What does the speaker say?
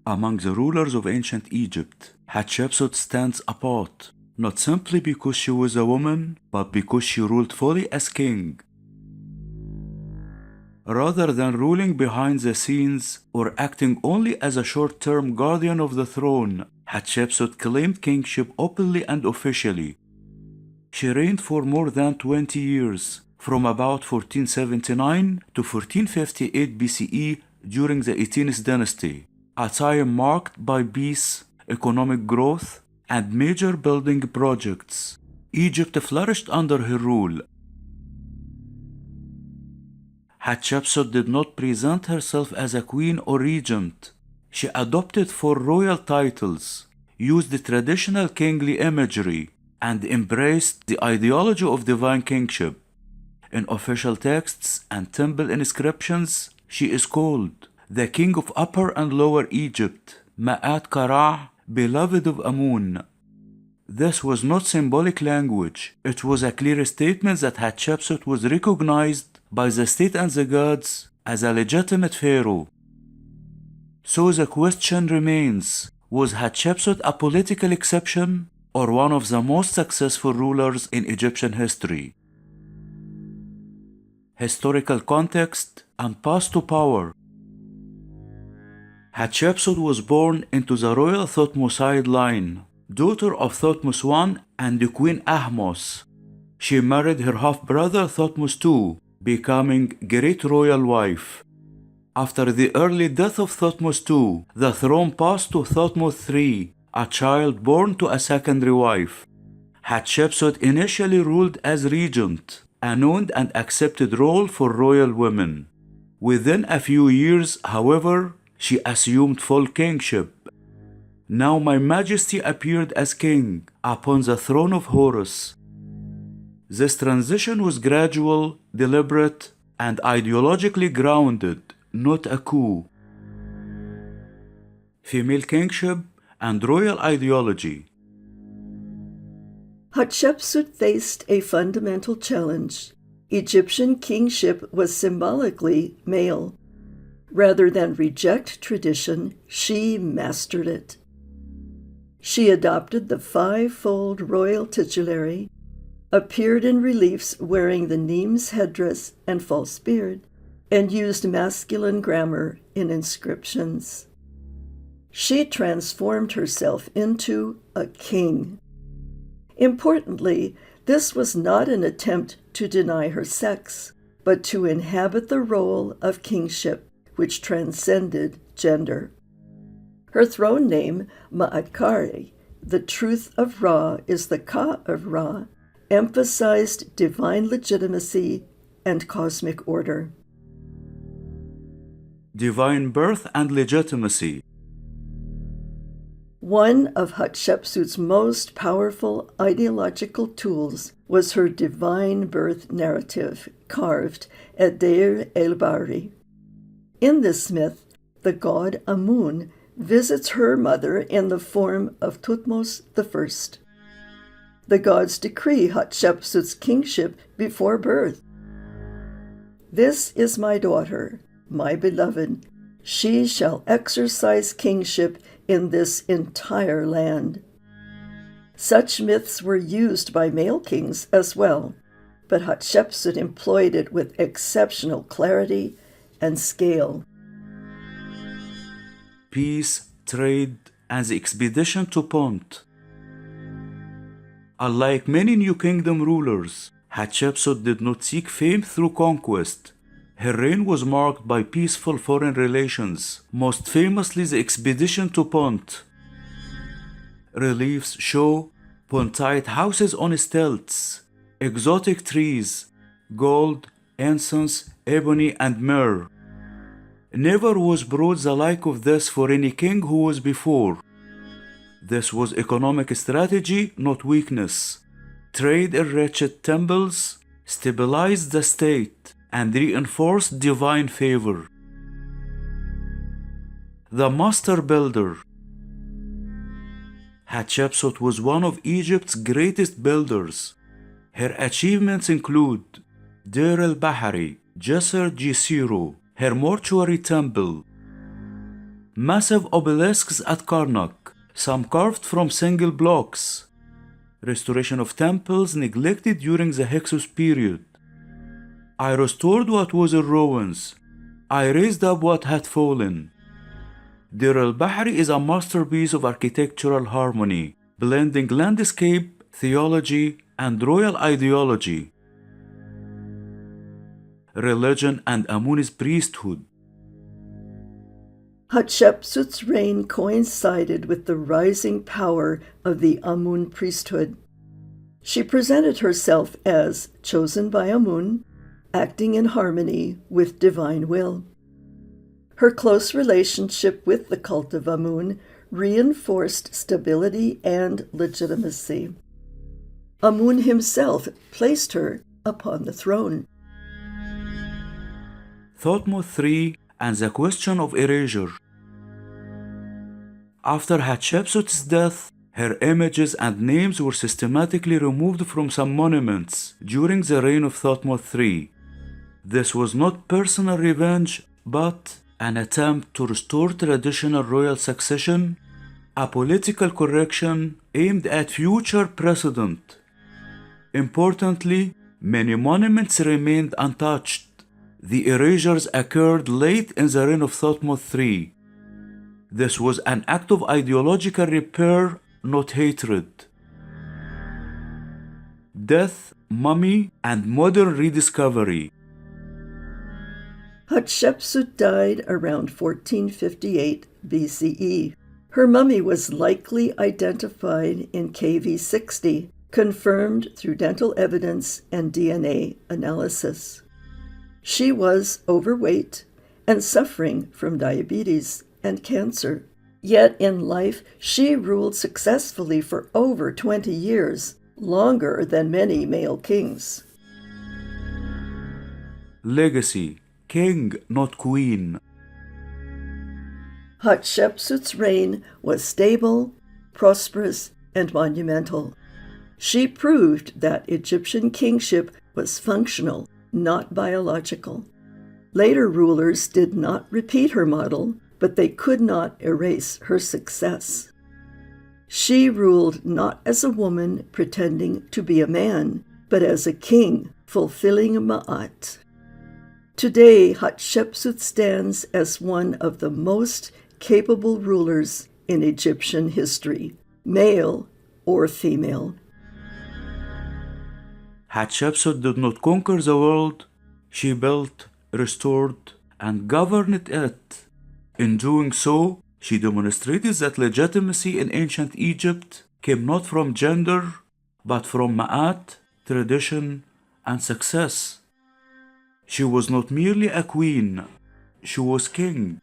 Among the rulers of ancient Egypt, Hatshepsut stands apart, not simply because she was a woman, but because she ruled fully as king. Rather than ruling behind the scenes or acting only as a short-term guardian of the throne, Hatshepsut claimed kingship openly and officially. She reigned for more than 20 years, from about 1479 to 1458 BCE during the 18th dynasty, a time marked by peace, economic growth, and major building projects. Egypt flourished under her rule. Hatshepsut did not present herself as a queen or regent. She adopted four royal titles, used the traditional kingly imagery, and embraced the ideology of divine kingship. In official texts and temple inscriptions, she is called the King of Upper and Lower Egypt, Maatkare, beloved of Amun. This was not symbolic language. It was a clear statement that Hatshepsut was recognized by the state and the gods as a legitimate pharaoh. So the question remains, was Hatshepsut a political exception or one of the most successful rulers in Egyptian history? Historical context and path to power. Hatshepsut was born into the royal THUTMOSE line, daughter of THUTMOSE I and Queen Ahmose. She married her half-brother THUTMOSE II, becoming great royal wife. After the early death of THUTMOSE II, the throne passed to THUTMOSE III, a child born to a secondary wife. Hatshepsut initially ruled as regent, a known and accepted role for royal women. Within a few years, however, she assumed full kingship. Now my majesty appeared as king upon the throne of Horus. This transition was gradual, deliberate, and ideologically grounded, not a coup. Female kingship and royal ideology. Hatshepsut faced a fundamental challenge. Egyptian kingship was symbolically male. Rather than reject tradition, she mastered it. She adopted the five-fold royal titulary, appeared in reliefs wearing the Nemes headdress and false beard, and used masculine grammar in inscriptions. She transformed herself into a king. Importantly, this was not an attempt to deny her sex, but to inhabit the role of kingship, which transcended gender. Her throne name, Maatkare, the truth of Ra is the Ka of Ra, emphasized divine legitimacy and cosmic order. Divine birth and legitimacy. One of Hatshepsut's most powerful ideological tools was her divine birth narrative, carved at Deir el-Bahari. In this myth, the god Amun visits her mother in the form of THUTMOSE I. The gods decree Hatshepsut's kingship before birth. "This is my daughter, my beloved. She shall exercise kingship in this entire land." Such myths were used by male kings as well, but Hatshepsut employed it with exceptional clarity and scale. Peace, trade, and the expedition to PUNT. Unlike many New Kingdom rulers, Hatshepsut did not seek fame through conquest. Her reign was marked by peaceful foreign relations, most famously the expedition to PUNT. Reliefs show Puntite houses on stilts, exotic trees, gold, incense, ebony, and myrrh. Never was brought the like of this for any king who was before. This was economic strategy, not weakness. Trade enriched temples, stabilized the state, and reinforced divine favor. The master builder. Hatshepsut was one of Egypt's greatest builders. Her achievements include Deir el-Bahari, Jisr G0, her mortuary temple. Massive obelisks at Karnak, some carved from single blocks. Restoration of temples neglected during the Hyksos period. I restored what was in ruins. I raised up what had fallen. Deir el-Bahari is a masterpiece of architectural harmony, blending landscape, theology, and royal ideology. Religion and AMUN'S priesthood. Hatshepsut's reign coincided with the rising power of the Amun priesthood. She presented herself as chosen by Amun, acting in harmony with divine will. Her close relationship with the cult of Amun reinforced stability and legitimacy. Amun himself placed her upon the throne. THUTMOSE III and the question of erasure. After Hatshepsut's death, her images and names were systematically removed from some monuments during the reign of THUTMOSE III. This was not personal revenge, but an attempt to restore traditional royal succession, a political correction aimed at future precedent. Importantly, many monuments remained untouched. The erasures occurred late in the reign of THUTMOSE III. This was an act of ideological repair, not hatred. Death, mummy, and modern rediscovery. Hatshepsut died around 1458 BCE. Her mummy was likely identified in KV 60, confirmed through dental evidence and DNA analysis. She was overweight and suffering from diabetes and cancer. Yet in life, she ruled successfully for over 20 years, longer than many male kings. Legacy: king, not queen. Hatshepsut's reign was stable, prosperous, and monumental. She proved that Egyptian kingship was functional, not biological. Later rulers did not repeat her model, but they could not erase her success. She ruled not as a woman pretending to be a man, but as a king fulfilling Ma'at. Today, Hatshepsut stands as one of the most capable rulers in Egyptian history, male or female. Hatshepsut did not conquer the world. She built, restored, and governed it. In doing so, she demonstrated that legitimacy in ancient Egypt came not from gender, but from Ma'at, tradition, and success. She was not merely a queen, she was king.